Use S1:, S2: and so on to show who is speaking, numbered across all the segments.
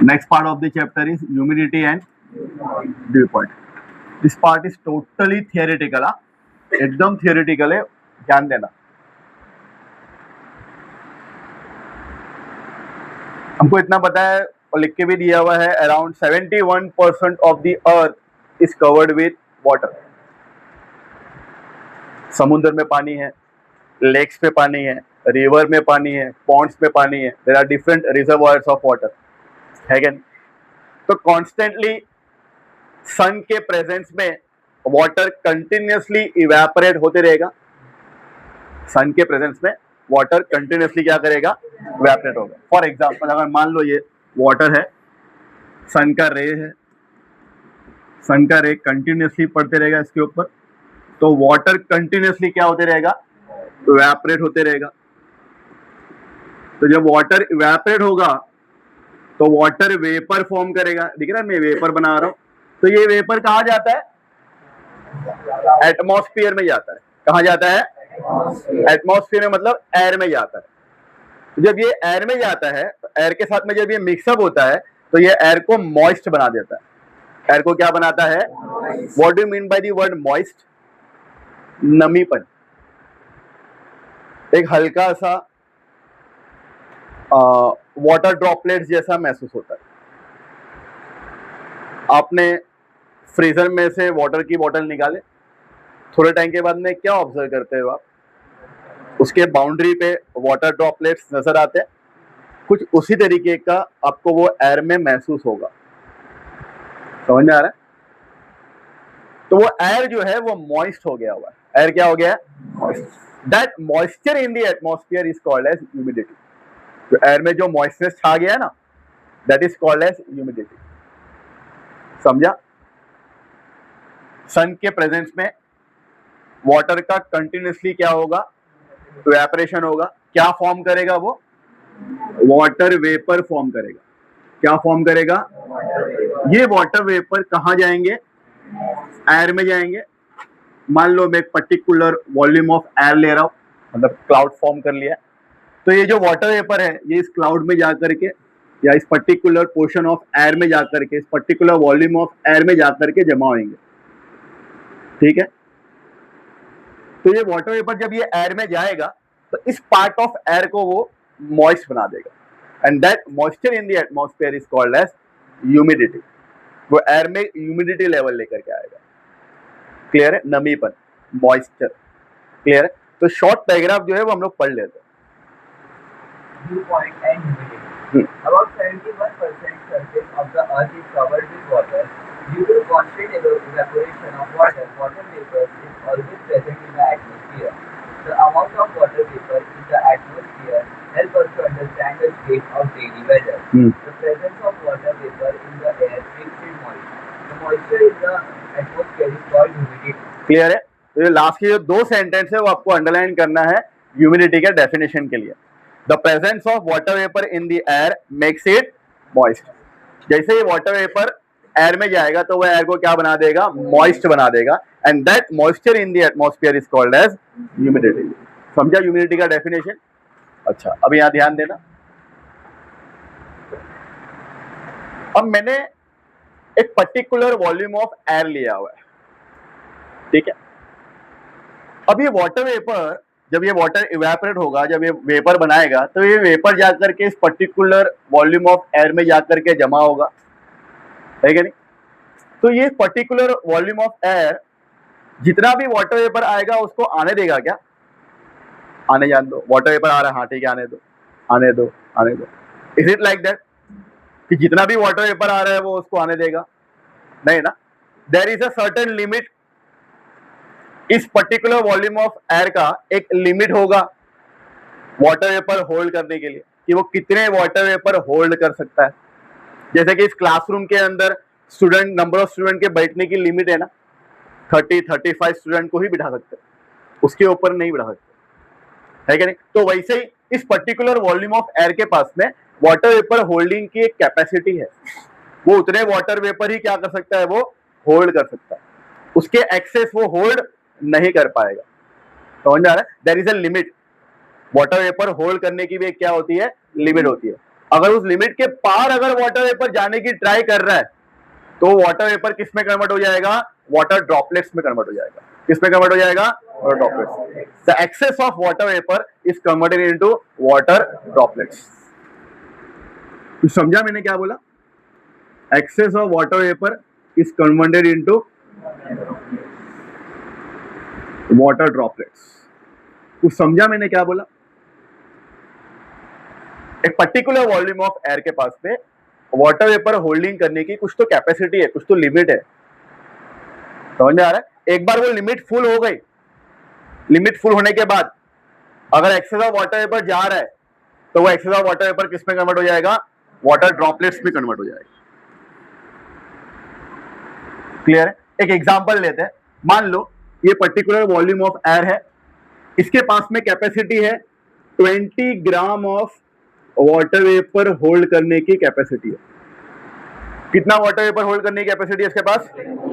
S1: Next part of the chapter is humidity and dew point. This part is totally theoretical. एकदम theoretical है, ध्यान देना. हमको इतना पता है और लिख के भी दिया हुआ है, around 71% of the earth is covered with water. समुद्र में पानी है, लेक्स पे पानी है, रिवर में पानी है, पॉन्ड्स में पानी है. There are different reservoirs of water, है क्या नहीं? तो कॉन्स्टेंटली सन के प्रेजेंस में वाटर कंटिन्यूसली इवेपोरेट होते रहेगा. सन के प्रेजेंस में वाटर कंटिन्यूसली क्या करेगा? इवेपोरेट होगा. फॉर एग्जांपल अगर मान लो ये वाटर है, सन का रे है, सन का रे कंटिन्यूसली पड़ते रहेगा इसके ऊपर, तो वाटर कंटिन्यूसली क्या होते रहेगा? इवेपोरेट होते रहेगा. तो जब वाटर इवेपोरेट होगा तो वाटर वेपर फॉर्म करेगा. दिख रहा है मैं वेपर बना रहा हूं. तो ये वेपर कहाँ जाता है? एटमॉस्फेयर में जाता है. कहाँ जाता है? एटमॉस्फेयर में, मतलब एयर में जाता है. जब ये एयर में जाता है तो एयर के साथ में जब ये मिक्सअप होता है तो ये एयर को मॉइस्ट बना देता है. एयर को क्या बनाता है? What do you mean by the word moist? नमीपन. एक हल्का सा वाटर ड्रॉपलेट्स जैसा महसूस होता है. आपने फ्रीजर में से वाटर की बोतल निकाले, थोड़े टाइम के बाद में क्या ऑब्जर्व करते हो आप? उसके बाउंड्री पे वाटर ड्रॉपलेट्स नजर आते हैं. कुछ उसी तरीके का आपको वो एयर में महसूस होगा. समझ में आ रहा है? तो वो एयर जो है वो मॉइस्ट हो गया हुआ है. एयर क्या हो गया है? That moisture in the atmosphere is called as humidity. तो एयर में जो मॉइस्चनेस छा गया है ना, that is called as humidity. समझा? सन के प्रेजेंस में वाटर का कंटिन्यूसली क्या होगा? इवेपोरेशन होगा. क्या फॉर्म करेगा वो? वाटर वेपर फॉर्म करेगा. क्या फॉर्म करेगा? ये वाटर वेपर कहाँ जाएंगे? एयर में जाएंगे. मान लो मैं एक पर्टिकुलर वॉल्यूम ऑफ एयर ले रहा हूं, मतलब क्लाउड फॉर्म कर लिया. तो ये जो वाटर वेपर है ये इस क्लाउड में जाकर के या इस पर्टिकुलर पोर्शन ऑफ एयर में जाकर के, इस पर्टिकुलर वॉल्यूम ऑफ एयर में जाकर के जमा होंगे. ठीक है? तो ये वाटर वेपर जब ये एयर में जाएगा तो इस पार्ट ऑफ एयर को वो मॉइस्ट बना देगा. And that moisture in the atmosphere is called as humidity. वो एयर में ह्यूमिडिटी लेवल लेकर के आएगा. क्लियर है? नमीपन, मॉइस्चर. क्लियर है? तो शॉर्ट पैराग्राफ जो है वो हम लोग पढ़ लेते हैं.
S2: Dew point and humidity. About 71% surface of the earth is covered with water. Due to constant evaporation of water, water vapor is always present in the atmosphere. The amount of water vapor in the atmosphere helps us to understand the state of daily weather. The presence of water vapor in the air makes it moist. The moisture in the atmosphere is called humidity.
S1: Clear है? तो ये last के जो दो sentence है वो आपको underline करना है ह्यूमिडिटी के डेफिनेशन के लिए. The presence of water vapor in the air makes it moist. जैसे ही वाटर वेपर एयर में जाएगा तो वह एयर को क्या बना देगा? मॉइस्ट बना देगा. And that moisture in the atmosphere is called as humidity. समझा ह्यूमिडिटी का डेफिनेशन? अच्छा, अब यहां ध्यान देना. अब मैंने एक पर्टिकुलर वॉल्यूम ऑफ एयर लिया हुआ है. ठीक है? अब ये वाटर वेपर, जब ये वाटर इवेपोरेट होगा, जब ये वेपर बनाएगा तो ये वेपर जाकर के इस पर्टिकुलर वॉल्यूम ऑफ एयर में जाकर के जमा होगा. है कि नहीं? तो ये पर्टिकुलर वॉल्यूम ऑफ एयर, जितना भी वाटर वेपर आएगा उसको आने देगा क्या? आने जान दो. वाटर वेपर आ रहा है, हाँ ठीक है, आने दो, आने दो, आने दो. इज इट लाइक दैट कि जितना भी वाटर वेपर आ रहा है वो उसको आने देगा? नहीं ना. There is a certain limit. इस पर्टिकुलर वॉल्यूम ऑफ एयर का एक लिमिट होगा वाटर वेपर होल्ड करने के लिए कि वो कितने वाटर वेपर होल्ड कर सकता है. जैसे कि इस क्लासरूम के अंदर स्टूडेंट, नंबर ऑफ स्टूडेंट के बैठने की लिमिट है ना, 30-35 स्टूडेंट को ही बिठा सकते हैं, उसके ऊपर नहीं बिठा सकते. है कि नहीं? तो वैसे ही इस पर्टिकुलर वॉल्यूम ऑफ एयर के पास में वाटर वेपर होल्डिंग की एक कैपेसिटी है. वो उतने वाटर वेपर ही क्या कर सकता है? वो होल्ड कर सकता है. उसके एक्सेस वो होल्ड नहीं कर पाएगा. समझ आ रहा है? There is a limit. Water vapour hold करने की भी क्या होती है? लिमिट होती है. अगर उस लिमिट के पार अगर वाटर वेपर जाने की ट्राई कर रहा है तो वाटर वेपर किस में कन्वर्ट हो जाएगा? वाटर ड्रॉपलेट्स में कन्वर्ट हो जाएगा। किस में कन्वर्ट हो जाएगा? Water droplets. The excess of water vapour is converted into water droplets. तो समझा मैंने क्या बोला? Excess of water vapour is converted into water droplets. तो समझा मैंने क्या बोला? एक पर्टिकुलर वॉल्यूम ऑफ एयर के पास में वाटर वेपर होल्डिंग करने की कुछ तो कैपेसिटी है, कुछ तो लिमिट है। समझ में आ रहा है? एक बार वो लिमिट फुल हो गई, लिमिट फुल होने के बाद अगर एक्सेस ऑफ वाटर वेपर जा रहा है तो वो एक्सेस ऑफ वाटर वेपर किस में कन्वर्ट हो जाएगा? वाटर ड्रॉपलेट्स में कन्वर्ट हो जाएगा। क्लियर है? एक एग्जांपल लेते हैं। मान लो ये पर्टिकुलर वॉल्यूम ऑफ एयर है, इसके पास में कैपेसिटी है 20 gram of water vapour hold करने की कैपेसिटी है। कितना वाटर वेपर होल्ड करने की कैपेसिटी है इसके पास?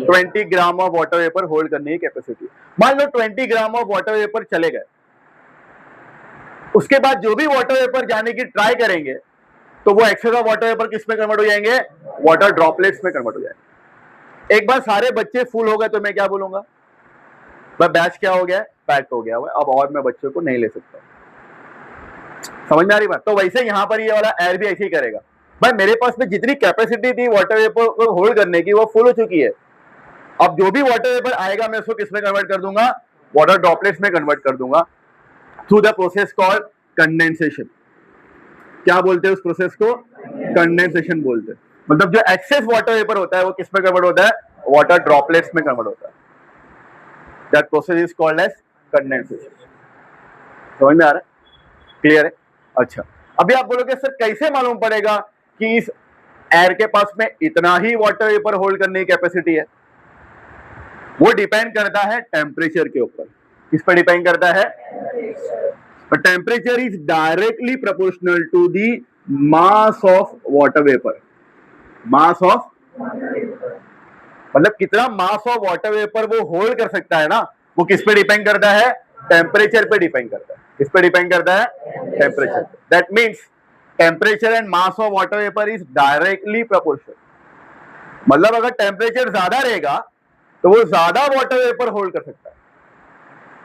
S1: 20 gram of water vapour hold करने की कैपेसिटी। मान लो 20 ग्राम ऑफ वाटर वेपर चले गए, उसके बाद जो भी वाटर वेपर जाने की ट्राई करेंगे तो वो एक्सेस ऑफ वाटर वेपर किस में कन्वर्ट हो जाएंगे? वाटर ड्रॉपलेट्स में कन्वर्ट हो जाएंगे। एक बार सारे बच्चे फुल हो गए तो मैं क्या बोलूंगा? भाई बैच क्या हो गया? पैक हो गया हुआ, अब और मैं बच्चों को नहीं ले सकता। समझ में आ रही बात? तो वैसे यहां पर ये वाला एयर भी ऐसे ही करेगा। भाई मेरे पास में जितनी कैपेसिटी थी वाटर वेपर को होल्ड करने की वो फुल हो चुकी है, अब जो भी वाटर वेपर आएगा मैं उसको किस में कन्वर्ट कर दूंगा? वाटर ड्रॉपलेट्स में कन्वर्ट कर दूंगा through the process called condensation. क्या बोलते हैं उस प्रोसेस को? कंडेंसेशन बोलते हैं। मतलब जो एक्सेस वाटर वेपर होता है वो किस में कन्वर्ट होता है? वाटर ड्रॉपलेट्स में कन्वर्ट होता है। That process is called as condensation. समझ में आ रहा है? क्लियर है? अच्छा, अभी आप बोलोगे सर कैसे मालूम पड़ेगा कि इस एयर के पास में इतना ही वाटर वेपर होल्ड करने की कैपेसिटी है? वो डिपेंड करता है टेम्परेचर के ऊपर। किस पर डिपेंड करता है? Temperature is directly proportional to the mass of water vapour. Mass of मतलब कितना मास ऑफ वाटर वेपर वो होल्ड कर सकता है ना, वो किस पे डिपेंड करता है? टेम्परेचर पे डिपेंड करता है। किस पे डिपेंड करता है? Temperature. That means temperature and mass of water vapour is directly proportional. मतलब अगर टेम्परेचर ज्यादा रहेगा तो वो ज्यादा वाटर वेपर होल्ड कर सकता है,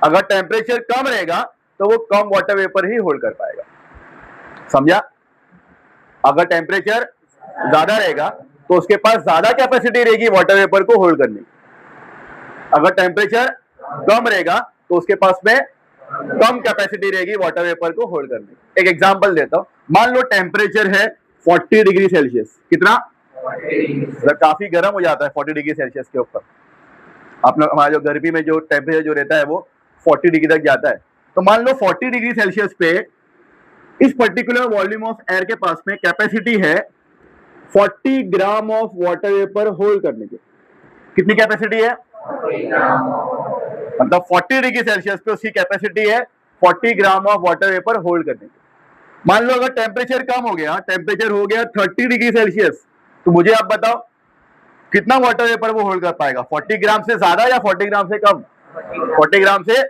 S1: अगर टेम्परेचर कम रहेगा तो वो कम वाटर वेपर ही होल्ड कर पाएगा। समझा? अगर टेम्परेचर ज्यादा रहेगा तो उसके पास ज्यादा कैपेसिटी रहेगी वाटर वेपर को होल्ड करने की, अगर टेम्परेचर कम रहेगा तो उसके पास में कम कैपेसिटी रहेगी वाटर वेपर को होल्ड करने की। एक एग्जांपल देता हूं। मान लो टेम्परेचर है 40 डिग्री सेल्सियस। कितना? मतलब काफी गर्म हो जाता है 40 डिग्री सेल्सियस के ऊपर। आप लोग हमारा जो गर्मी में जो टेम्परेचर जो रहता है वो 40 डिग्री तक जाता है। तो मान लो 40 डिग्री सेल्सियस पे इस पर्टिकुलर वॉल्यूम ऑफ एयर के पास में कैपेसिटी है 40 gram of water vapour hold करने की। कितनी कैपेसिटी है? मतलब 40 डिग्री सेल्सियस पे उसकी कैपेसिटी है 40 gram of water vapour hold करने की। मान लो अगर टेम्परेचर कम हो गया, टेम्परेचर हो गया 30 डिग्री सेल्सियस, तो मुझे आप बताओ कितना वाटर वेपर वो होल्ड कर पाएगा? 40 ग्राम से ज्यादा या 40 ग्राम से कम? 40 ग्राम से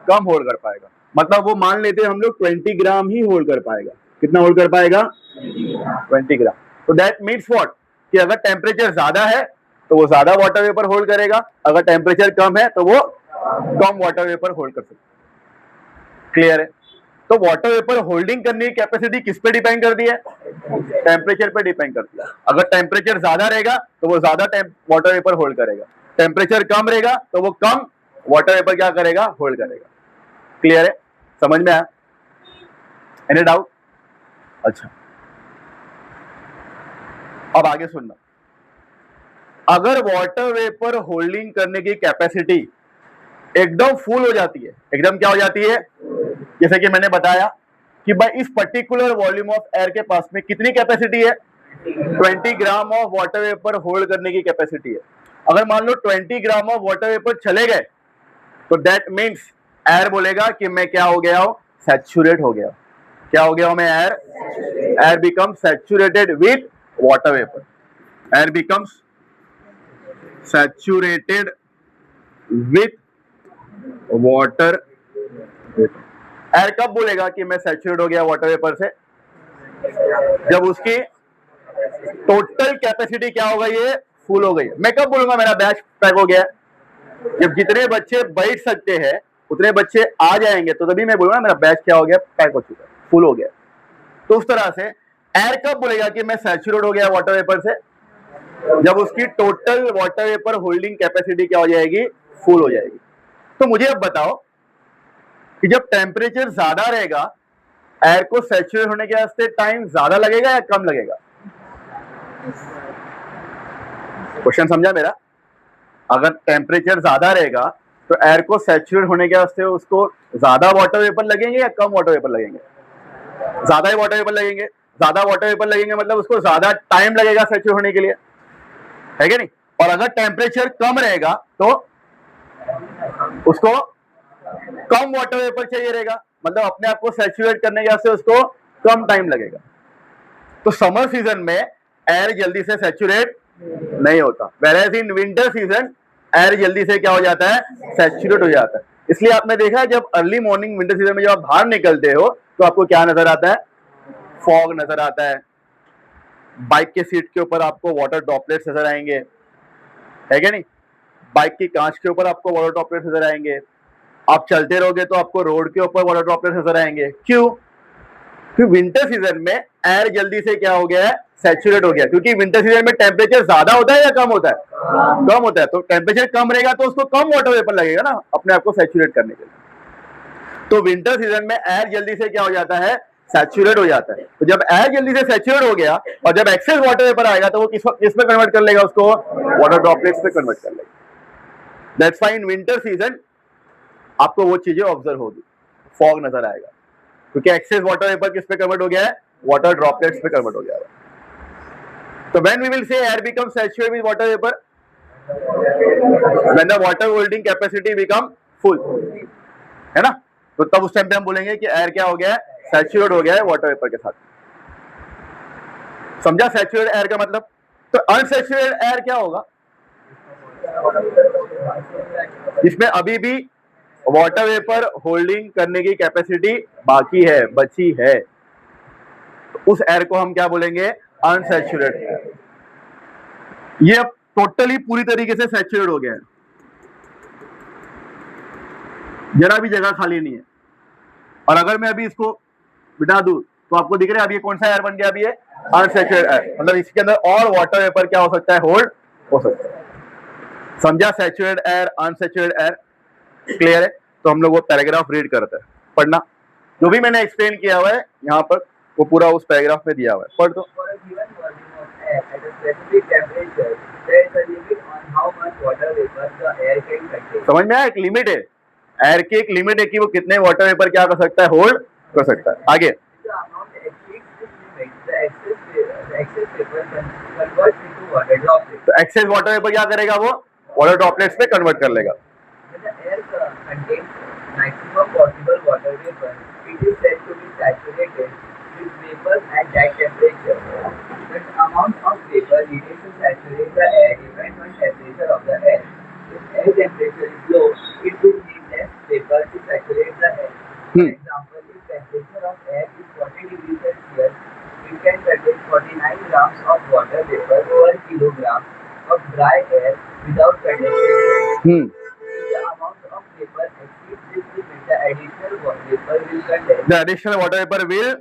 S1: कम होल्ड कर पाएगा। मतलब वो मान लेते हैं हम लोग 20 ग्राम ही होल्ड कर पाएगा। कितना होल्ड कर पाएगा? 20 ग्राम। तो दैट मीन्स व्हाट कि अगर टेम्परेचर ज्यादा है तो वो ज्यादा वाटर वेपर होल्ड करेगा, अगर टेम्परेचर कम है तो वो कम वाटर वेपर होल्ड कर सकता है। क्लियर है? तो वाटर वेपर होल्डिंग करने की कैपेसिटी किस पे डिपेंड करती है? टेम्परेचर पे डिपेंड करती है। अगर टेम्परेचर ज्यादा रहेगा तो वो ज्यादा वाटर वेपर होल्ड करेगा, टेम्परेचर कम रहेगा तो वो कम वाटर वेपर क्या करेगा? होल्ड करेगा। क्लियर है? समझ में आया? Any doubt? अच्छा, अब आगे सुनना। अगर वाटर वेपर होल्डिंग करने की कैपेसिटी एकदम फुल हो जाती है, एकदम क्या हो जाती है? जैसे कि मैंने बताया कि भाई इस पर्टिकुलर वॉल्यूम ऑफ एयर के पास में कितनी कैपेसिटी है? 20 gram of water vapour hold करने की कैपेसिटी है। अगर मान लो 20 ग्राम ऑफ वाटर वेपर चले गए तो दैट मीन्स एयर बोलेगा कि मैं क्या हो गया हूं? सैचुरेट हो गया। क्या हो गया हूं मैं? Air become saturated with water vapour. Air becomes saturated with water vapour. Air कब बोलेगा कि मैं सैचुरेट हो गया वाटर वेपर से? जब उसकी टोटल कैपेसिटी क्या हो गई है, फुल हो गई है। मैं कब बोलूंगा मेरा बैच पैक हो गया? जब जितने बच्चे बैठ सकते हैं उतने बच्चे आ जाएंगे तो तभी मैं बोलूंगा मेरा बैच क्या हो गया, पैक हो चुका है, फुल हो गया। तो उस तरह से एयर कब बोलेगा कि मैं सैचुरेट हो गया वाटर वेपर से? जब उसकी total water vapour holding capacity क्या हो जाएगी, फुल हो जाएगी। तो मुझे अब बताओ कि जब टेम्परेचर ज्यादा रहेगा एयर को सैचुरेट होने के वास्ते टाइम ज्यादा लगेगा या कम लगेगा? क्वेश्चन समझा मेरा? अगर टेम्परेचर ज्यादा रहेगा तो एयर को सैचुरेट होने के वास्ते उसको ज्यादा वाटर वेपर लगेंगे या कम वाटर वेपर लगेंगे? ज्यादा ही वाटर वेपर लगेंगे। ज्यादा वाटर वेपर लगेंगे मतलब उसको ज्यादा टाइम लगेगा सैचुरेट होने के लिए, है कि नहीं? और अगर टेम्परेचर कम रहेगा तो उसको कम वाटर वेपर चाहिए रहेगा, मतलब अपने आप को सैचुरेट करने के वास्ते उसको कम टाइम लगेगा। तो समर सीजन में एयर जल्दी से सैचुरेट नहीं होता, whereas in winter season air जल्दी से क्या हो जाता है, सैचुरेट हो जाता है। इसलिए आपने देखा है जब अर्ली मॉर्निंग विंटर सीजन में जब आप बाहर निकलते हो तो आपको क्या नजर आता है, फॉग नजर आता है। बाइक के सीट के ऊपर आपको वाटर ड्रॉपलेट्स नजर आएंगे, है क्या नहीं? बाइक की कांच के ऊपर आपको वाटर ड्रॉपलेट्स नजर आएंगे। आप चलते रहोगे तो आपको रोड के ऊपर वाटर ड्रॉपलेट्स नजर आएंगे। क्यों? क्योंकि विंटर सीजन में एयर जल्दी से क्या हो गया है, सैचुरेट हो गया। क्योंकि विंटर सीजन में टेम्परेचर ज्यादा होता है या कम होता है? कम होता है। तो टेम्परेचर कम रहेगा तो उसको कम वाटर वेपर लगेगा ना अपने आप को सैचुरेट करने के लिए। तो विंटर सीजन में एयर जल्दी से क्या हो जाता है, सैचुरेट हो जाता है। तो जब एयर जल्दी से सैचुरेट हो गया और जब एक्सेस वाटर वेपर आएगा तो वो किस में कन्वर्ट कर लेगा, उसको वाटर ड्रॉपलेट्स में कन्वर्ट कर लेगा। That's why in winter season आपको वो चीजें ऑब्जर्व होगी, फॉग नजर आएगा, क्योंकि एक्सेस वाटर वेपर किस पे कन्वर्ट हो गया है, वाटर ड्रॉपलेट्स पे कन्वर्ट हो गया है। तो when we will say air become saturated with water vapour, when the water holding capacity become full, है ना? तो तब उस टाइम पे हम बोलेंगे कि एयर क्या हो गया है, सैचुरेट हो गया है वाटर वेपर के साथ। समझा सैचुरेटेड एयर का मतलब? तो अनसैचुरेटेड एयर क्या होगा, जिसमें अभी भी वाटर वेपर होल्डिंग करने की कैपेसिटी बाकी है, बची है। तो उस एयर को हम क्या बोलेंगे, अनसैचुरेटेड एयर। ये अब टोटली पूरी तरीके से सैचुरेट हो गया है, जरा भी जगह खाली नहीं है। और अगर मैं अभी इसको बिठा दूं तो आपको दिख रहा है अभी ये कौन सा एयर बन गया, अभी ये अनसैचुरेटेड एयर। मतलब इसके अंदर और वाटर वेपर क्या हो सकता है, होल्ड हो सकता है। समझा saturated air, unsaturated air? Clear है? तो हम लोग वो पैराग्राफ रीड करते हैं, पढ़ना। जो भी मैंने एक्सप्लेन किया हुआ है यहाँ पर वो पूरा उस पैराग्राफ में दिया हुआ है, पढ़ दो। समझ में आया? एक लिमिट है, एयर की एक लिमिट है कि वो कितने वाटर वेपर क्या कर सकता है, होल्ड कर सकता है। आगे तो एक्सेस वाटर वेपर क्या करेगा, वो वाटर ड्रॉपलेट्स पे कन्वर्ट कर लेगा।
S2: maximum possible water vapor, it is said to be saturated with vapor at that temperature. The amount of vapor needed to saturate the air depends on temperature of the air. If air temperature is low, it will need less vapor to saturate the air. For example, if temperature of air is 40 degrees Celsius, it can contain 49 grams of water vapor per kilogram of dry air without condensation. The amount of vapor exceeds this limit, the additional vapor will condense.
S1: The additional water vapor will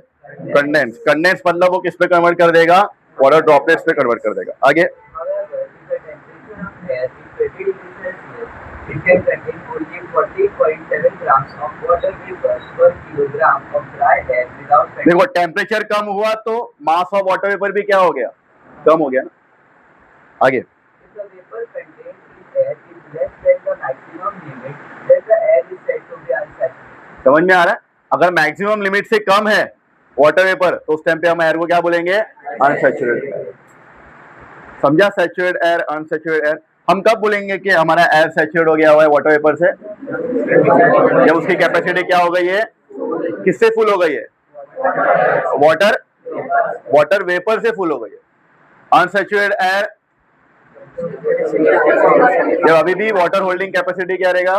S1: condense. Condense मतलब वो किस पे convert कर देगा, water droplets पे convert कर देगा। आगे
S2: However, if the temperature of air is 20 degrees Celsius, it can contain only 40.7 grams of water vapor per kilogram of dry air without condensation.
S1: देखो टेम्परेचर कम हुआ तो मास ऑफ वाटर वेपर भी क्या हो गया, कम हो गया ना। आगे
S2: If the vapor contained in air is less than the maximum limit, then the air is said to be unsaturated.
S1: समझ में आ रहा है? अगर मैक्सिमम लिमिट से कम है वाटर वेपर तो उस टाइम पे हम एयर को क्या बोलेंगे, अनसैचुरेटेड एयर। समझा सैचुरेटेड एयर, अनसैचुरेटेड एयर? हम कब बोलेंगे कि हमारा एयर सैचुरेट हो गया हुआ है वाटर वेपर से, जब उसकी कैपेसिटी क्या हो गई है, किससे फुल हो गई है, वाटर वेपर से फुल हो गई है। अनसैचुरेटेड एयर जब अभी भी वाटर होल्डिंग कैपेसिटी क्या रहेगा,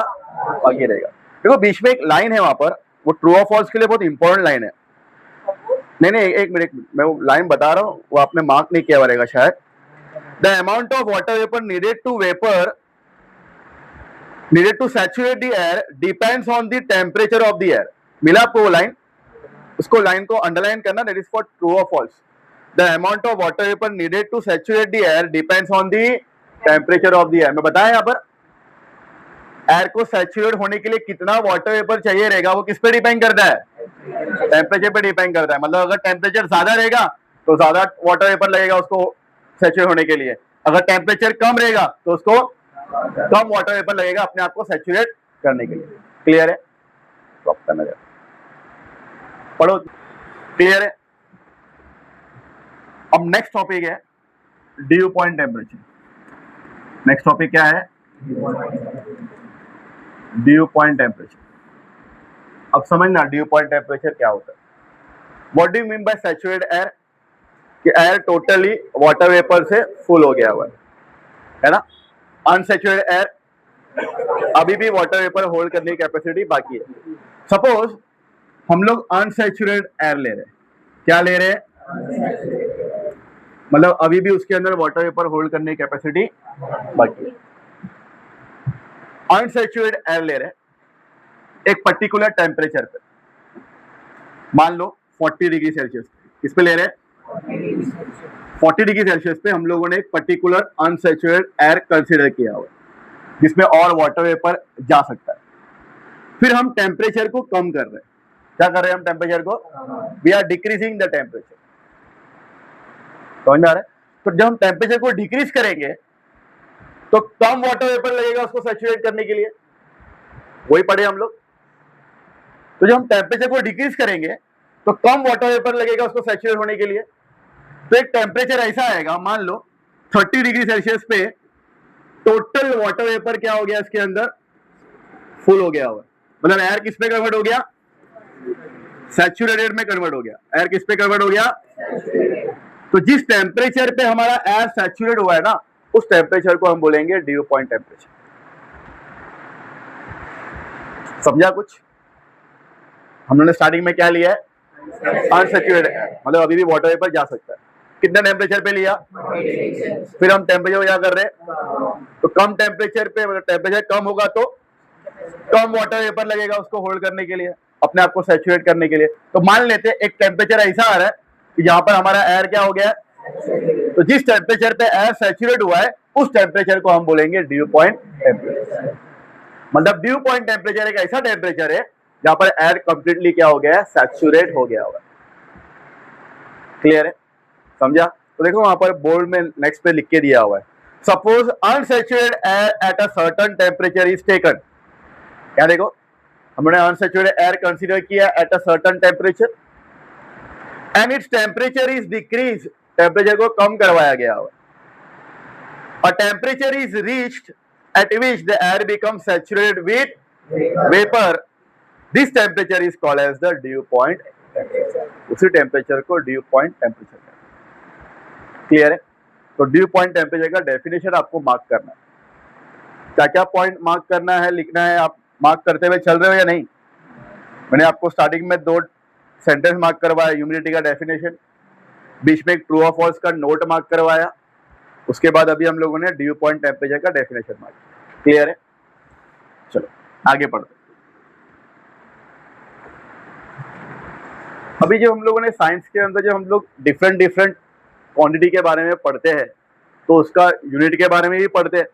S1: बाकी रहेगा। देखो बीच में एक लाइन है वहां पर, वो ट्रू और फॉल्स के लिए बहुत इंपॉर्टेंट लाइन है। नहीं, एक मिनट, मैं वो लाइन बता रहा हूँ, वो आपने मार्क नहीं किया रहेगा शायद. The amount of water vapour needed to saturate the air depends on the temperature of the air. मिला आपको वो लाइन? उसको लाइन को अंडरलाइन करना. दैट इज फॉर ट्रू और false. The amount of water vapour needed to saturate the air depends on the temperature of the air. मैं बताया यहाँ पर एयर को सैचुरेट होने के लिए कितना वाटर वेपर चाहिए रहेगा, वो किस पे डिपेंड करता है? टेम्परेचर पे डिपेंड करता है. मतलब अगर टेम्परेचर ज्यादा रहेगा तो ज्यादा वाटर वेपर लगेगा उसको सैचुरेट होने के लिए. अगर टेम्परेचर कम रहेगा तो उसको कम वाटर वेपर लगेगा अपने आप को सैचुरेट करने के लिए. क्लियर है? तो करना जाए पढ़ो. क्लियर है? अब नेक्स्ट टॉपिक है due point temperature. Next topic क्या है? Due point temperature. अब समझना ड्यू पॉइंट टेम्परेचर क्या होता है. What do you mean bye saturated air? कि एयर टोटली वाटर वेपर से फुल हो गया हुआ है ना. अनसैचुरेटेड एयर अभी भी वाटर वेपर होल्ड करने की कैपेसिटी बाकी है. सपोज हम लोग अनसैचुरेटेड एयर ले रहे हैं. क्या ले रहे हैं? मतलब अभी भी उसके अंदर वाटर वेपर होल्ड करने की कैपेसिटी बाकी है. अनसैचुरेटेड एयर ले रहे हैं एक पर्टिकुलर टेम्परेचर पे, मान लो 40 डिग्री सेल्सियस. किस पे ले रहे हैं? 40 डिग्री सेल्सियस पे हम लोगों ने एक पर्टिकुलर अनसैचुरेटेड एयर कंसीडर किया हुआ जिसमें और वाटर वेपर जा सकता है. फिर हम टेम्परेचर को कम कर रहे हैं. क्या कर रहे हैं हम? टेम्परेचर को we are decreasing the temperature. समझ में आ रहा है? तो जब हम टेम्परेचर को डिक्रीज करेंगे तो कम वाटर वेपर लगेगा उसको सैचुरेट करने के लिए. वही पढ़े हम लोग. तो जब हम टेम्परेचर को डिक्रीज करेंगे तो कम वाटर वेपर लगेगा उसको सैचुरेट होने के लिए. तो एक टेम्परेचर ऐसा आएगा, मान लो 30 डिग्री सेल्सियस पे टोटल वाटर वेपर क्या हो गया इसके अंदर? फुल हो गया हुआ. मतलब एयर किस पे कन्वर्ट हो गया? सैचुरेटेड में कन्वर्ट हो गया. एयर किस पे कन्वर्ट हो गया? तो जिस टेम्परेचर पे हमारा एयर सैचुरेट हुआ है ना, उस टेम्परेचर को हम बोलेंगे ड्यू पॉइंट टेम्परेचर. समझा कुछ? हम लोगों ने स्टार्टिंग में क्या लिया है? अनसैचुरेटेड एयर, मतलब अभी भी वाटर वेपर जा सकता है. कितना टेम्परेचर पे लिया? फिर हम टेम्परेचर क्या कर रहे हैं? तो कम टेम्परेचर पे, मतलब टेम्परेचर कम होगा तो कम वाटर वेपर लगेगा उसको होल्ड करने के लिए, अपने आप को सैचुरेट करने के लिए. तो मान लेते हैं एक टेम्परेचर ऐसा आ रहा है कि जहां पर हमारा एयर क्या हो गया है? तो जिस टेम्परेचर पे एयर सैचुरेट हुआ है उस टेम्परेचर को हम बोलेंगे ड्यू पॉइंट टेम्परेचर. मतलब ड्यू पॉइंट टेम्परेचर एक ऐसा टेम्परेचर है जहां पर एयर कंप्लीटली क्या हो गया है? सैचुरेट हो गया हुआ. क्लियर है? समझा? तो देखो वहां पर बोर्ड में नेक्स्ट पे लिख के दिया हुआ है. Suppose unsaturated air at a certain temperature is taken. क्या देखो, हमने अनसैचुरेटेड एयर कंसीडर किया at a certain temperature and its temperature is decrease. Temperature को कम करवाया गया हुआ. A temperature is reached at which the air become saturated with vapour. This temperature is called as the dew point. उसी temperature को dew point temperature. Clear है? तो dew point temperature का डेफिनेशन आपको मार्क करना है. क्या क्या पॉइंट मार्क करना है, लिखना है. आप मार्क करते हुए चल रहे हो या नहीं? मैंने आपको स्टार्टिंग में 2 सेंटेंस मार्क करवाया, ह्यूमिडिटी का डेफिनेशन, बीच में एक ट्रू और फॉल्स का नोट मार्क करवाया, उसके बाद अभी हम लोगों ने ड्यू पॉइंट टेम्परेचर का डेफिनेशन मार्क. क्लियर है? चलो आगे पढ़ते. अभी जो हम लोगों ने साइंस के अंदर जो हम लोग डिफरेंट क्वांटिटी के बारे में पढ़ते हैं तो उसका यूनिट के बारे में भी पढ़ते हैं.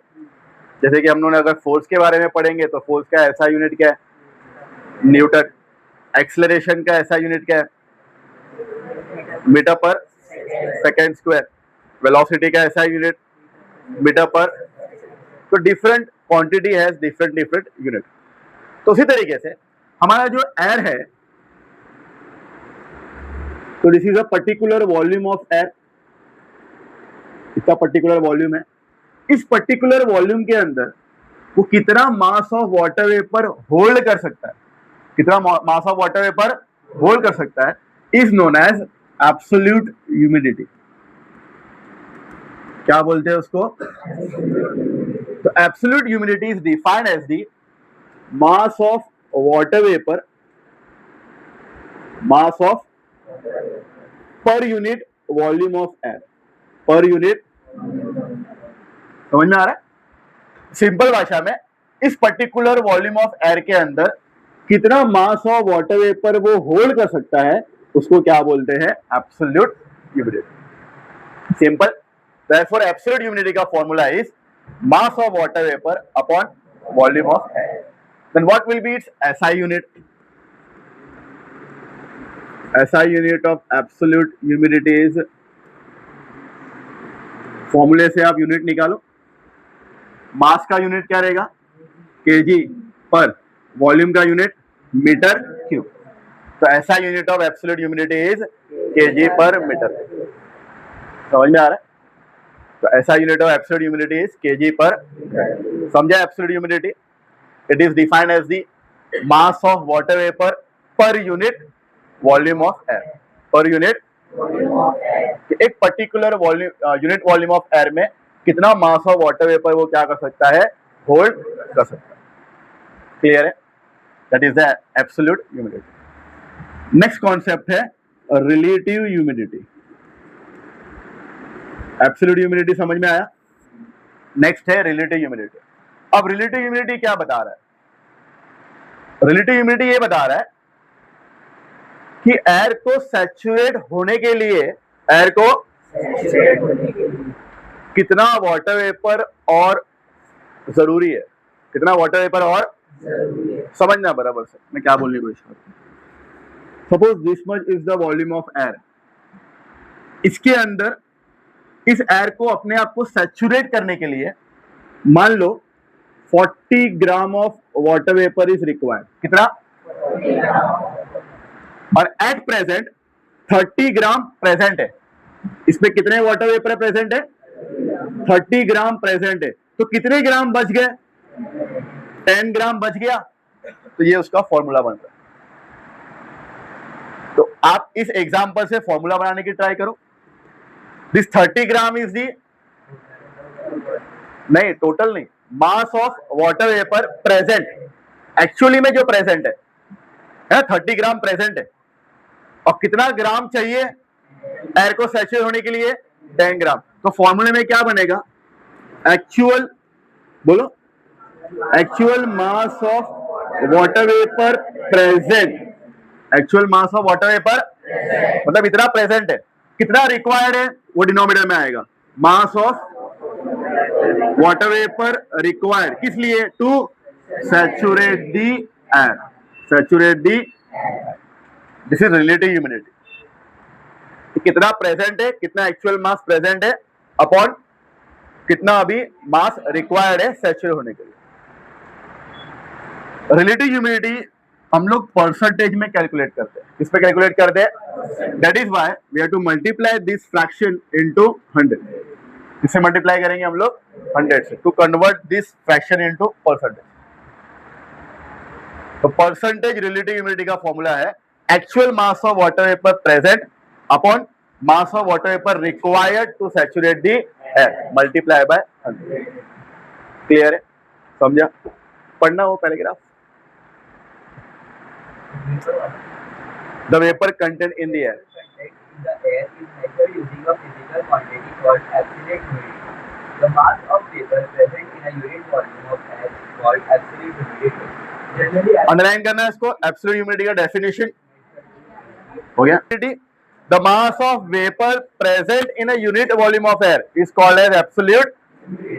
S1: जैसे कि हम लोगों ने अगर फोर्स के बारे में पढ़ेंगे तो फोर्स का ऐसा यूनिट क्या है? न्यूटन. एक्सेलरेशन का ऐसा यूनिट क्या है? मीटर पर सेकेंड स्क्वायर. वेलोसिटी का ऐसा यूनिट मीटर पर. तो different quantity has different unit. तो उसी तरीके से हमारा जो एयर है, तो this is a particular volume of air. इसका पर्टिकुलर वॉल्यूम है. इस पर्टिकुलर वॉल्यूम के अंदर वो कितना mass of water vapour hold कर सकता है, कितना mass of water vapour hold कर सकता है, is known as absolute humidity. क्या बोलते हैं उसको? तो absolute humidity is defined as the mass of water vapour, mass of पर unit volume of air, per unit, समझ में आ रहा है? सिंपल भाषा में इस पर्टिकुलर वॉल्यूम ऑफ एयर के अंदर कितना मास ऑफ वाटर वेपर वो होल्ड कर सकता है उसको क्या बोलते हैं? Absolute humidity. Simple. Therefore, absolute humidity का formula is mass of water vapor upon volume of air. Then what will be its SI unit? SI unit of absolute humidity is, फॉर्मूले से आप यूनिट निकालो, मास का यूनिट क्या रहेगा? KG per, volume का unit metre cube. तो SI unit of absolute humidity is KG per metre. समझ में आ रहा है? तो ऐसा unit of absolute humidity is KG per. समझा absolute humidity? It is defined as the mass of water vapour per unit volume of air, per unit एक particular volume unit volume of air में कितना mass of water vapour वो क्या कर सकता है? Hold कर सकता है। क्लियर है? That is the absolute humidity. Next concept है रिलेटिव ह्यूमिडिटी। एब्सोल्यूट ह्यूमिडिटी समझ में आया? नेक्स्ट है रिलेटिव ह्यूमिडिटी। अब रिलेटिव ह्यूमिडिटी क्या बता रहा है? रिलेटिव ह्यूमिडिटी ये बता रहा है कि एयर को सैचुरेट होने के लिए, एयर को कितना वाटर वेपर और जरूरी है, कितना वाटर वेपर और समझना बराबर से मैं क्या बोलने की कोशिश करता हूं। Suppose this much is the volume of air, इसके अंदर इस एयर को अपने आप को सैचुरेट करने के लिए मान लो 40 gram of water vapour is required. कितना? और एट प्रेजेंट 30 ग्राम प्रेजेंट है। इसमें कितने वाटर वेपर प्रेजेंट है? 30 ग्राम प्रेजेंट है। तो कितने ग्राम बच गए? 10 ग्राम बच गया। तो ये उसका फॉर्मूला बन रहा है। तो आप इस एग्जांपल से फॉर्मूला बनाने की ट्राई करो। दिस 30 ग्राम इज दी, नहीं टोटल नहीं, मास of water vapour present, actually में जो प्रेजेंट है 30 ग्राम प्रेजेंट है। और कितना ग्राम चाहिए एयर को सैचुरेट होने के लिए? 10 ग्राम। तो फॉर्मूले में क्या बनेगा? एक्चुअल, बोलो, actual mass of water vapour present, actual mass of water vapour मतलब इतना प्रेजेंट है, कितना रिक्वायर्ड है वो डिनोमिनेटर में आएगा। Mass of water vapour required, किस लिए? To saturate the air, saturate the, this is relative humidity. कितना प्रेजेंट है, कितना एक्चुअल मास प्रेजेंट है अपॉन कितना अभी मास रिक्वायर्ड है सैचुरेट होने के लिए। रिलेटिव ह्यूमिडिटी हम लोग परसेंटेज में कैलकुलेट करते हैं। किस पे कैलकुलेट करते हैं? That is why we have to multiply this fraction into 100। किससे मल्टीप्लाई करेंगे हम लोग? 100 से, to convert this fraction into percentage. तो परसेंटेज रिलेटिव ह्यूमिडिटी का फॉर्मूला है actual mass of water vapour present upon mass of water vapour required to saturate the air multiply by 100। Clear है? समझा? पढ़ना वो paragraph. The vapor content in the air.
S2: In the air is measured using a physical quantity called absolute humidity. The mass of vapor present in a unit volume of air is called absolute humidity. Generally,
S1: underline करना है इसको। Absolute humidity का definition हो गया। The mass of vapor present in a unit volume of air is called as absolute।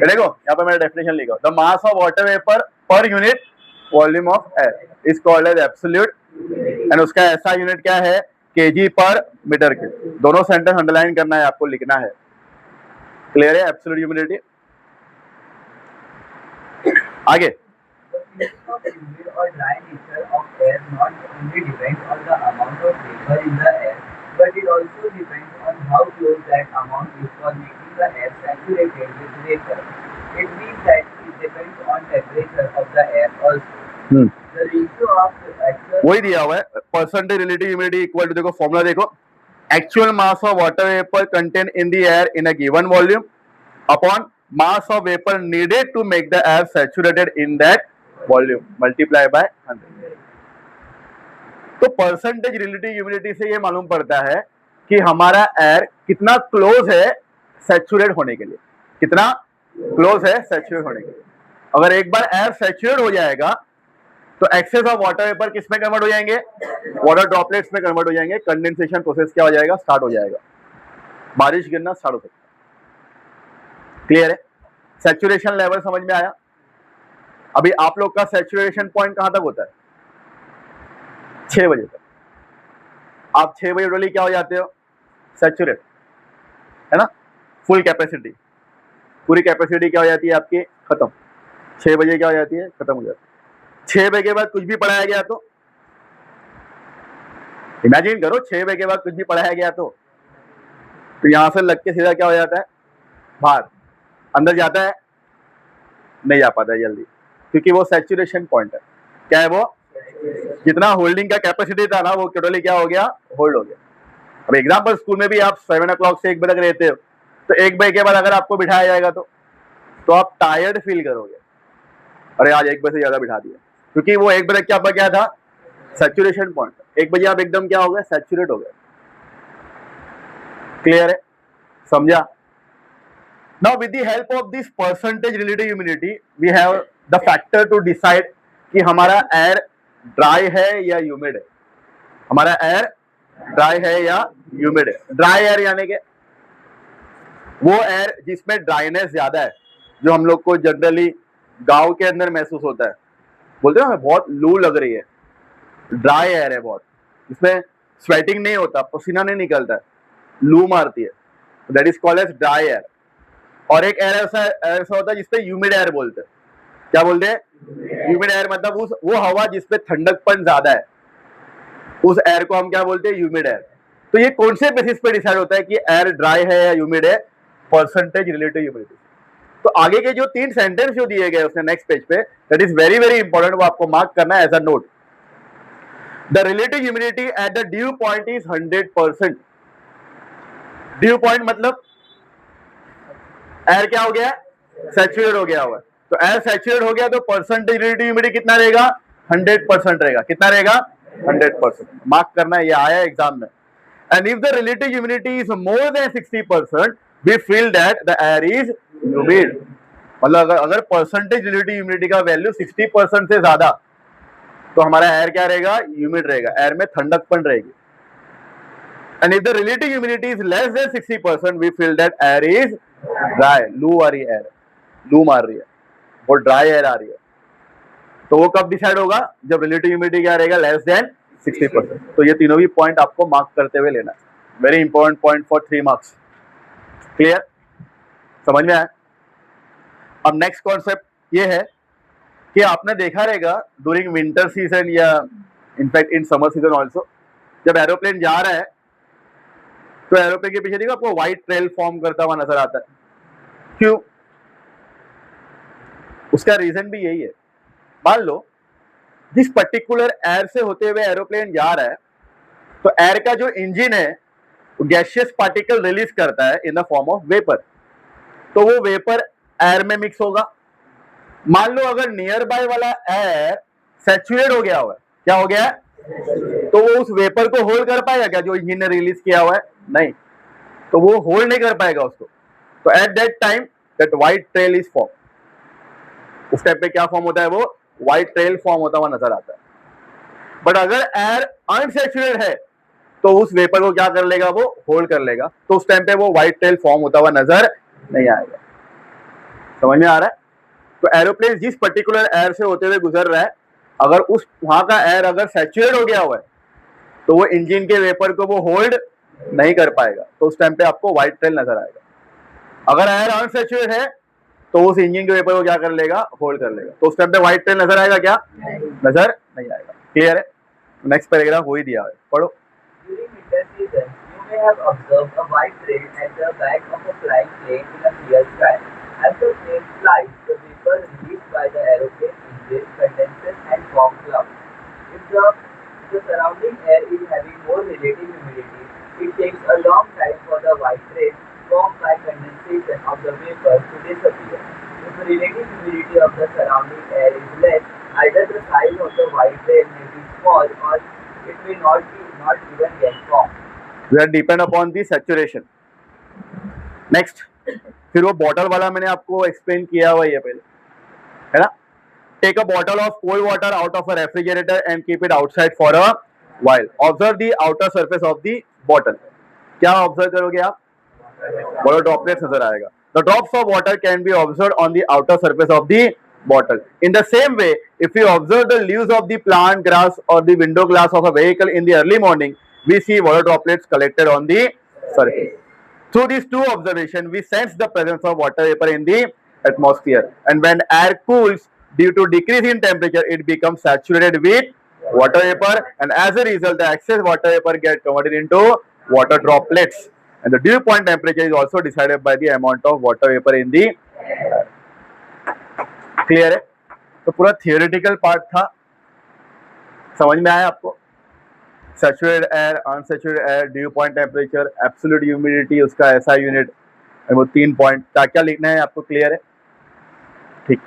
S1: देखो यहाँ पे मैंने डेफिनेशन लिखा, the mass of water vapor per unit volume of air is called as absolute, and उसका ऐसा unit क्या है? KG per metre cube. दोनों सेंटेंस अंडरलाइन करना है आपको, लिखना है। क्लियर है? Absolute humidity. आगे
S2: the feeling of humid or dry nature of air not only depends on the amount of vapor in the air, but it also depends on how close that amount is for making the air saturated with vapor. It means that it depends on temperature of the air also. The ratio of actual
S1: वही दिया हुआ है, percentage relative humidity equal to, देखो formula देखो, actual mass of water vapour content in the air in a given volume upon mass of vapour needed to make the air saturated in that volume multiply by 100। तो percentage relative humidity से ये मालूम पड़ता है कि हमारा air कितना close है सैचुरेट होने के लिए, कितना क्लोज है सैचुरेट होने के लिए। अगर एक बार एयर सैचुरेट हो जाएगा तो एक्सेस ऑफ वाटर वेपर किस में कन्वर्ट हो जाएंगे, वाटर ड्रॉपलेट्स में कन्वर्ट हो जाएंगे, कंडेंसेशन प्रोसेस क्या हो जाएगा, स्टार्ट हो जाएगा, बारिश गिरना स्टार्ट हो सकता है। क्लियर है? सैचुरेशन लेवल समझ में आया? अभी आप लोग का सैचुरेशन पॉइंट कहां तक होता है, 6 बजे तक। आप 6 बजे टोटली क्या हो जाते हो, सैचुरेट, है ना, फुल कैपेसिटी, पूरी कैपेसिटी क्या हो जाती है आपकी, खत्म। 6 बजे क्या हो जाती है, खत्म हो जाती है। 6 बजे के बाद कुछ भी पढ़ाया गया तो इमेजिन करो, 6 बजे के बाद कुछ भी पढ़ाया गया तो यहां से लग के सीधा क्या हो जाता है, बाहर, अंदर जाता है, नहीं जा पाता है जल्दी, क्योंकि वो सैचुरेशन पॉइंट है। क्या है वो, जितना होल्डिंग का कैपेसिटी था ना वो टोटली क्या हो गया, होल्ड हो गया। अब एग्जाम्पल स्कूल में भी आप 7 o'clock से 1 बजे तक रहते हो, तो 1 बजे के बाद अगर आपको बिठाया जाएगा तो आप टायर्ड फील करोगे, अरे आज 1 बजे से ज्यादा बिठा दिया, क्योंकि वो 1 बजे क्या था, सैचुरेशन पॉइंट। 1 बजे आप एकदम क्या हो गए, सैचुरेट हो गए। क्लियर है, समझा? Now with the help of this percentage relative humidity we have the factor to decide कि हमारा एयर ड्राई है या ह्यूमिड है, हमारा एयर ड्राई है या ह्यूमिड है। ड्राई एयर यानी कि वो एयर जिसमें ड्राइनेस ज्यादा है, जो हम लोग को जनरली गांव के अंदर महसूस होता है, बोलते हैं बहुत लू लग रही है, ड्राई एयर है बहुत, इसमें स्वेटिंग नहीं होता, पसीना नहीं निकलता है, लू मारती है, that is called as dry air. और एक एयर ऐसा होता है जिसपे ह्यूमिड एयर बोलते हैं। क्या बोलते हैं, ह्यूमिड एयर, मतलब वो हवा जिसपे ठंडकपन ज्यादा है, उस एयर को हम क्या बोलते हैं, ह्यूमिड एयर। तो ये कौन से बेसिस पे डिसाइड होता है कि एयर ड्राई है या ह्यूमिड है, परसेंटेज रिलेटिव ह्यूमिडिटी। तो आगे के जो 3 सेंटेंस जो दिए गए उसने नेक्स्ट पेज पे, that is very very important, वो आपको मार्क करना है as a note. The relative humidity at the dew point is 100%। Dew point मतलब एयर क्या हो गया, सैचुरेट हो गया हुआ है। तो एयर सैचुरेट हो गया तो परसेंटेज रिलेटिव ह्यूमिडिटी कितना रहेगा, 100% रहेगा। कितना रहेगा, 100%। मार्क करना है, ये आया एग्जाम में। And if the relative humidity is more than 60% we feel that the air is humid. मतलब अगर परसेंटेज रिलेटिव ह्यूमिडिटी का वैल्यू 60% से ज्यादा, तो हमारा एयर क्या रहेगा, ह्यूमिड रहेगा, एयर में ठंडकपन रहेगी। And if the relative humidity is less than 60%, we feel that air is dry. लू आ रही है, एयर लू मार रही है, वो ड्राई एयर आ रही है। तो वो कब डिसाइड होगा, जब रिलेटिव ह्यूमिडिटी क्या रहेगा, लेस देन 60%। तो ये तीनों भी पॉइंट आपको मार्क करते हुए लेना है, very important point for 3 marks. Clear, समझ में आया? अब नेक्स्ट कॉन्सेप्ट ये है कि आपने देखा रहेगा ड्यूरिंग विंटर सीजन या in fact in summer season also, जब एरोप्लेन जा रहा है तो एरोप्लेन के पीछे देखो आपको व्हाइट ट्रेल फॉर्म करता हुआ नजर आता है। क्यों? उसका रीजन भी यही है। मान लो जिस पर्टिकुलर एयर से होते हुए एरोप्लेन जा रहा है, तो एयर का जो इंजन है वो गैसियस पार्टिकल रिलीज करता है in the form of vapour, तो वो वेपर एयर में मिक्स होगा। मान लो अगर नियर बाय वाला एयर सैचुरेट हो गया हुआ है, क्या हो गया है, तो वो उस वेपर को होल्ड कर पाएगा क्या, जो इंजन ने रिलीज किया हुआ है, नहीं, तो वो होल्ड नहीं कर पाएगा उसको। तो at that time that white trail is form, उस टाइम पे क्या फॉर्म होता है, वो व्हाइट ट्रेल फॉर्म होता हुआ नजर आता है। बट अगर एयर अनसैचुरेट है तो उस वेपर को क्या कर लेगा, वो होल्ड कर लेगा, तो उस टाइम पे वो व्हाइट ट्रेल फॉर्म होता हुआ नजर नहीं आएगा। समझ में आ रहा है? तो एरोप्लेन जिस पर्टिकुलर एयर से होते हुए गुजर रहा है, अगर उस वहां का एयर अगर सैचुरेट हो गया हुआ है तो वो इंजन के वेपर को वो होल्ड नहीं कर पाएगा, तो उस टाइम पे आपको व्हाइट ट्रेल नजर आएगा। अगर एयर अनसैचुरेट है तो उस इंजन के वेपर को क्या कर लेगा, होल्ड कर लेगा, तो उस टाइम पे व्हाइट ट्रेल नजर आएगा क्या, नजर नहीं आएगा। क्लियर है? नेक्स्ट पैराग्राफ हो ही दिया है, पढ़ो।
S2: During winter season, you may have observed a white trail at the back of a flying plane in a clear sky. As the plane flies, the vapor released by the aeroplane engine condenses and forms clouds. If the surrounding air is having more relative humidity, it takes a long time for the white trail formed by condensation of the vapor to disappear. If the relative humidity of the surrounding air is less, either the size of the white trail may be small or it may not even get formed.
S1: That depend upon the saturation. Next, फिर वो bottle वाला मैंने आपको explain किया हुआ है पहले, है ना। Take a bottle of cold water out of a refrigerator and keep it outside for a while observe the outer surface of the bottle। क्या ऑब्जर्व करोगे आप? water droplets नजर आएगा। The drops of water can be observed on the outer surface of the bottle। In the same way, if we observe the leaves of the plant, grass or the window glass of a vehicle in the early morning, we see water droplets collected on the surface। Through these two observations, we sense the presence of water vapor in the atmosphere, and when air cools due to decrease in temperature, it becomes saturated with water vapor, and as a result, the excess water vapor gets converted into water droplets, and the dew point temperature is also decided by the amount of water vapor in the air। Clear है? तो पूरा theoretical part था, समझ में आया आपको? Saturated air, unsaturated air, due point temperature, absolute humidity, उसका ऐसा यूनिट, वो 3 पॉइंट क्या क्या लिखना है आपको क्लियर है? ठीक।